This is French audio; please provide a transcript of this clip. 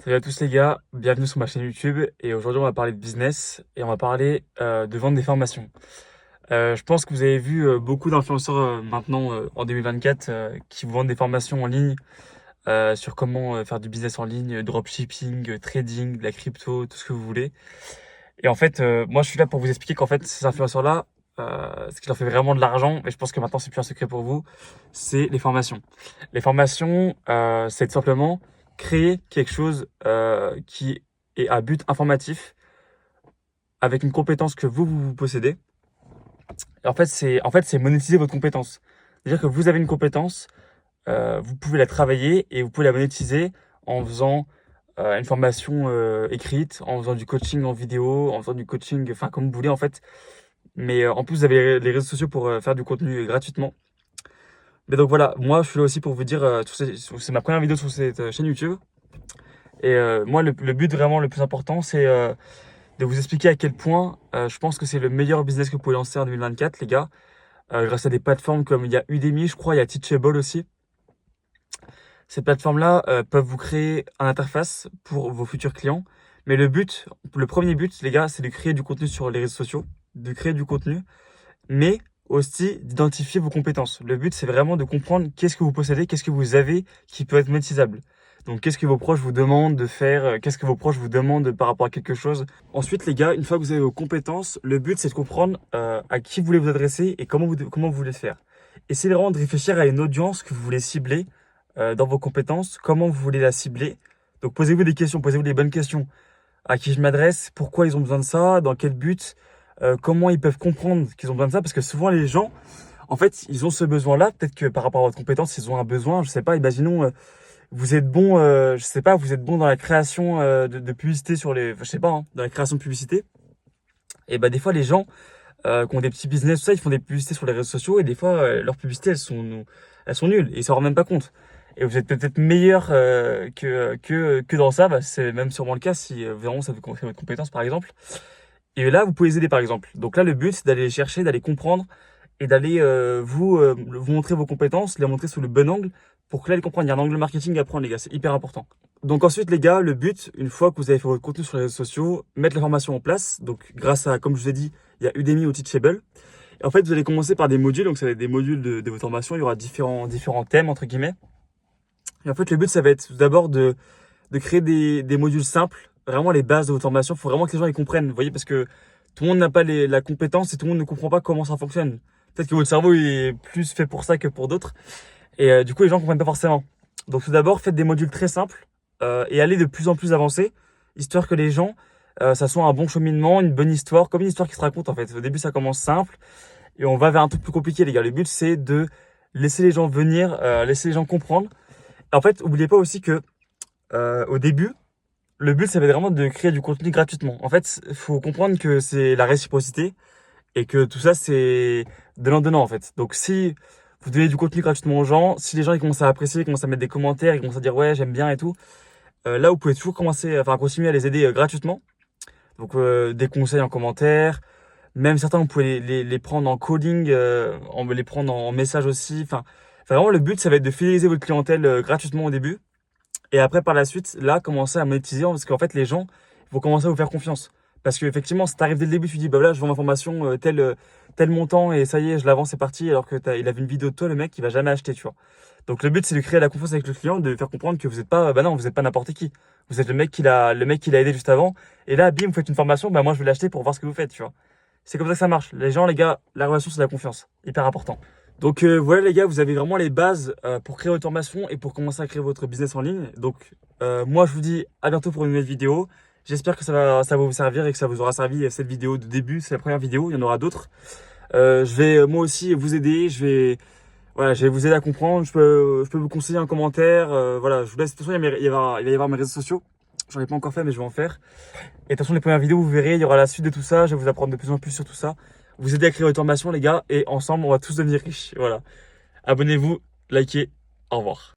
Salut à tous les gars, bienvenue sur ma chaîne YouTube et aujourd'hui on va parler de business et on va parler de vendre des formations. Je pense que vous avez vu beaucoup d'influenceurs maintenant en 2024 qui vous vendent des formations en ligne sur comment faire du business en ligne, dropshipping, trading, de la crypto, tout ce que vous voulez. Et en fait, moi je suis là pour vous expliquer qu'en fait ces influenceurs-là, ce qui leur fait vraiment de l'argent, et je pense que maintenant c'est plus un secret pour vous, c'est les formations. Les formations, c'est tout simplement créer quelque chose qui est à but informatif avec une compétence que vous possédez. Et en fait, c'est monétiser votre compétence. C'est-à-dire que vous avez une compétence, vous pouvez la travailler et vous pouvez la monétiser en faisant une formation écrite, en faisant du coaching en vidéo, en faisant du coaching, enfin comme vous voulez en fait. Mais en plus, vous avez les réseaux sociaux pour faire du contenu gratuitement. Mais donc voilà, moi je suis là aussi pour vous dire, c'est ma première vidéo sur cette chaîne YouTube. Et moi, le but vraiment le plus important, c'est de vous expliquer à quel point je pense que c'est le meilleur business que vous pouvez lancer en 2024, les gars. Grâce à des plateformes comme il y a Udemy, je crois, il y a Teachable aussi. Ces plateformes-là peuvent vous créer une interface pour vos futurs clients. Mais le premier but, les gars, c'est de créer du contenu sur les réseaux sociaux, de créer du contenu, mais aussi d'identifier vos compétences. Le but, c'est vraiment de comprendre qu'est-ce que vous possédez, qu'est-ce que vous avez qui peut être monétisable. Donc, qu'est-ce que vos proches vous demandent de faire, qu'est-ce que vos proches vous demandent par rapport à quelque chose. Ensuite, les gars, une fois que vous avez vos compétences, le but, c'est de comprendre à qui vous voulez vous adresser et comment vous voulez le faire. Essayez vraiment de réfléchir à une audience que vous voulez cibler dans vos compétences, comment vous voulez la cibler. Donc, posez-vous des questions, posez-vous des bonnes questions. À qui je m'adresse, pourquoi ils ont besoin de ça, dans quel but, comment ils peuvent comprendre qu'ils ont besoin de ça, parce que souvent les gens, en fait, ils ont ce besoin-là, peut-être que par rapport à votre compétence, ils ont un besoin, je sais pas, imaginons, vous êtes bon, je sais pas, vous êtes bon dans la création de publicité sur les, je sais pas, hein, dans la création de publicité, et bah des fois les gens qui ont des petits business, tout ça, ils font des publicités sur les réseaux sociaux, et des fois leurs publicités, elles sont nulles, et ils s'en rendent même pas compte. Et vous êtes peut-être meilleur que dans ça, bah, c'est même sûrement le cas si vraiment ça veut construire votre compétence par exemple. Et là, vous pouvez les aider par exemple. Donc là, le but, c'est d'aller les chercher, d'aller comprendre et d'aller vous montrer vos compétences, les montrer sous le bon angle pour que là, les comprendre. Il y a un angle marketing à prendre, les gars, c'est hyper important. Donc ensuite, les gars, le but, une fois que vous avez fait votre contenu sur les réseaux sociaux, mettre la formation en place. Donc grâce à, comme je vous ai dit, il y a Udemy ou Teachable. Et en fait, vous allez commencer par des modules. Donc ça va être des modules de votre formation. Il y aura différents thèmes, entre guillemets. Et en fait, le but, ça va être d'abord de créer des modules simples, vraiment les bases de votre formation. Il faut vraiment que les gens y comprennent, vous voyez, parce que tout le monde n'a pas la compétence et tout le monde ne comprend pas comment ça fonctionne. Peut-être que votre cerveau est plus fait pour ça que pour d'autres. Et du coup, les gens ne comprennent pas forcément. Donc tout d'abord, faites des modules très simples et allez de plus en plus avancés, histoire que les gens, ça soit un bon cheminement, une bonne histoire, comme une histoire qui se raconte en fait. Au début, ça commence simple et on va vers un truc plus compliqué, les gars. Le but, c'est de laisser les gens venir, laisser les gens comprendre. En fait, n'oubliez pas aussi que au début, le but, ça va être vraiment de créer du contenu gratuitement. En fait, il faut comprendre que c'est la réciprocité et que tout ça, c'est donnant-donnant, en fait. Donc, si vous donnez du contenu gratuitement aux gens, si les gens ils commencent à apprécier, ils commencent à mettre des commentaires, ils commencent à dire ouais, j'aime bien et tout, là, vous pouvez toujours continuer à les aider gratuitement. Donc, des conseils en commentaire, même certains, vous pouvez les prendre en calling, les prendre en message aussi. Vraiment, le but, ça va être de fidéliser votre clientèle gratuitement au début. Et après, par la suite, là, commencer à monétiser parce qu'en fait, les gens vont commencer à vous faire confiance. Parce qu'effectivement, si tu arrives dès le début, tu dis, bah voilà, je vends ma formation, tel montant, et ça y est, je l'avance, c'est parti, alors que il avait une vidéo de toi, le mec, il va jamais acheter, tu vois. Donc, le but, c'est de créer la confiance avec le client, de faire comprendre que vous n'êtes pas, bah non, vous n'êtes pas n'importe qui. Vous êtes le mec qui l'a aidé juste avant. Et là, bim, vous faites une formation, bah moi, je vais l'acheter pour voir ce que vous faites, tu vois. C'est comme ça que ça marche. Les gens, les gars, la relation, c'est la confiance. Hyper important. Donc voilà les gars, vous avez vraiment les bases pour créer votre formation et pour commencer à créer votre business en ligne. Donc moi je vous dis à bientôt pour une nouvelle vidéo. J'espère que ça va vous servir et que ça vous aura servi cette vidéo de début. C'est la première vidéo, il y en aura d'autres. Je vais moi aussi vous aider, je vais vous aider à comprendre. Je peux vous conseiller un commentaire. Voilà, je vous laisse. De toute façon, il va y avoir mes réseaux sociaux. J'en ai pas encore fait, mais je vais en faire. Et de toute façon, les premières vidéos, vous verrez, il y aura la suite de tout ça. Je vais vous apprendre de plus en plus sur tout ça. Vous aider à créer votre formation, les gars. Et ensemble, on va tous devenir riches. Voilà. Abonnez-vous, likez. Au revoir.